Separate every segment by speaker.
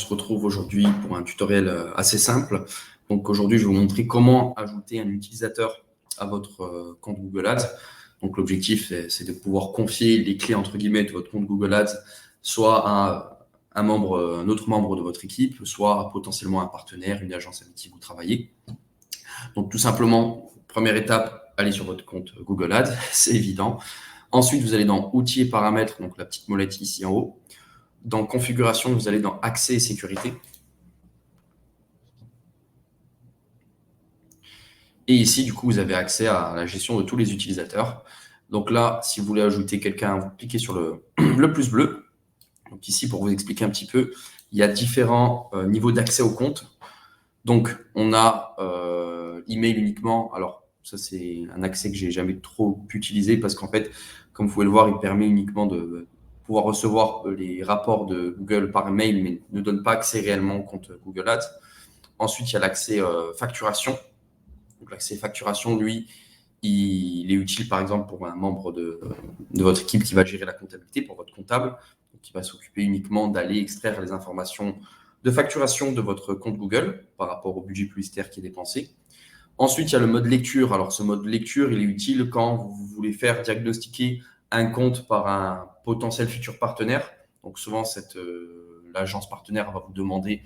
Speaker 1: retrouve aujourd'hui pour un tutoriel assez simple. Donc aujourd'hui, je vais vous montrer comment ajouter un utilisateur à votre compte Google Ads. Donc l'objectif, c'est de pouvoir confier les clés entre guillemets de votre compte Google Ads soit à un autre membre de votre équipe, soit à potentiellement un partenaire, une agence avec qui vous travaillez. Donc tout simplement, première étape, allez sur votre compte Google Ads, c'est évident. Ensuite, vous allez dans Outils et paramètres, donc la petite molette ici en haut. Dans Configuration, vous allez dans Accès et sécurité. Et ici, du coup, vous avez accès à la gestion de tous les utilisateurs. Donc là, si vous voulez ajouter quelqu'un, vous cliquez sur le plus bleu. Donc ici, pour vous expliquer un petit peu, il y a différents niveaux d'accès au compte. Donc, on a email uniquement. Alors, ça, c'est un accès que j'ai jamais trop utilisé parce qu'en fait, comme vous pouvez le voir, il permet uniquement de pouvoir recevoir les rapports de Google par mail, mais ne donne pas accès réellement au compte Google Ads. Ensuite, il y a l'accès facturation. Donc, l'accès facturation, lui, il est utile, par exemple, pour un membre de votre équipe qui va gérer la comptabilité, pour votre comptable, qui va s'occuper uniquement d'aller extraire les informations de facturation de votre compte Google par rapport au budget publicitaire qui est dépensé. Ensuite, il y a le mode lecture. Alors, ce mode lecture, il est utile quand vous voulez faire diagnostiquer un compte par un potentiel futur partenaire. Donc, souvent, l'agence partenaire va vous demander,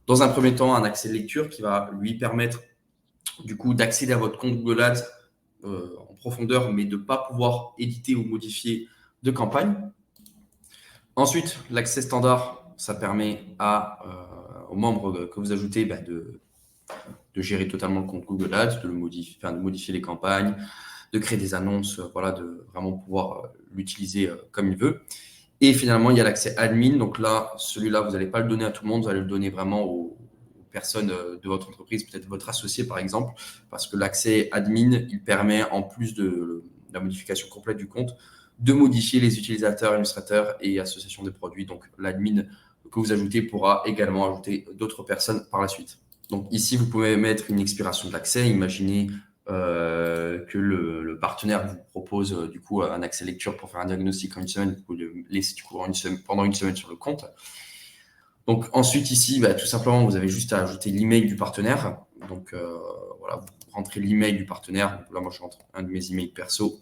Speaker 1: dans un premier temps, un accès de lecture qui va lui permettre, du coup, d'accéder à votre compte Google Ads en profondeur, mais de ne pas pouvoir éditer ou modifier de campagne. Ensuite, l'accès standard, ça permet aux membres que vous ajoutez de gérer totalement le compte Google Ads, de modifier les campagnes, de créer des annonces, de vraiment pouvoir l'utiliser comme il veut. Et finalement, il y a l'accès admin. Donc là, celui-là, vous n'allez pas le donner à tout le monde, vous allez le donner vraiment aux personnes de votre entreprise, peut-être votre associé par exemple, parce que l'accès admin, il permet, en plus de la modification complète du compte, de modifier les utilisateurs, illustrateurs et associations des produits. Donc l'admin que vous ajoutez pourra également ajouter d'autres personnes par la suite. Donc ici, vous pouvez mettre une expiration de l'accès. Imaginez que le partenaire vous propose du coup un accès lecture pour faire un diagnostic en une semaine, vous pouvez le laisser du coup pendant une semaine sur le compte. Donc ensuite ici, tout simplement, vous avez juste à ajouter l'email du partenaire. Donc voilà, vous rentrez l'email du partenaire. Donc là, moi, je rentre un de mes emails perso.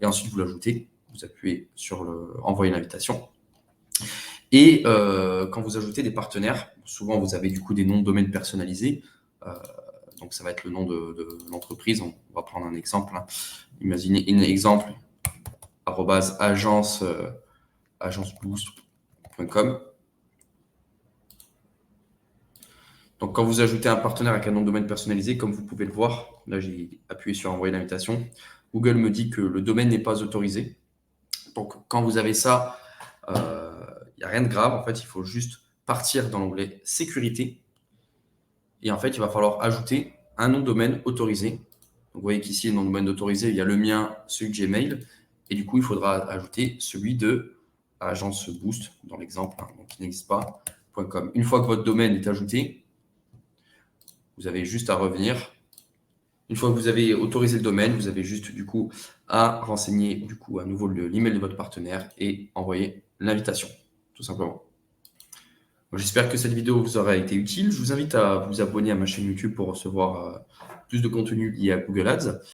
Speaker 1: Et ensuite, vous l'ajoutez. Vous appuyez sur envoyer l'invitation. Et quand vous ajoutez des partenaires, souvent, vous avez du coup des noms de domaine personnalisés. Donc, ça va être le nom de l'entreprise. On va prendre un exemple. Imaginez un exemple, agenceboost.com. Donc, quand vous ajoutez un partenaire avec un nom de domaine personnalisé, comme vous pouvez le voir, là, j'ai appuyé sur envoyer l'invitation. Google me dit que le domaine n'est pas autorisé. Donc, quand vous avez ça, il n'y a rien de grave. En fait, il faut juste partir dans l'onglet sécurité. Et en fait, il va falloir ajouter un nom de domaine autorisé. Donc, vous voyez qu'ici, le nom de domaine autorisé, il y a le mien, celui de Gmail. Et du coup, il faudra ajouter celui de Agence Boost, dans l'exemple, donc qui n'existe pas, .com. Une fois que votre domaine est ajouté, vous avez juste à revenir. Une fois que vous avez autorisé le domaine, vous avez juste du coup à renseigner du coup à nouveau l'email de votre partenaire et envoyer l'invitation, tout simplement. J'espère que cette vidéo vous aura été utile. Je vous invite à vous abonner à ma chaîne YouTube pour recevoir plus de contenu lié à Google Ads.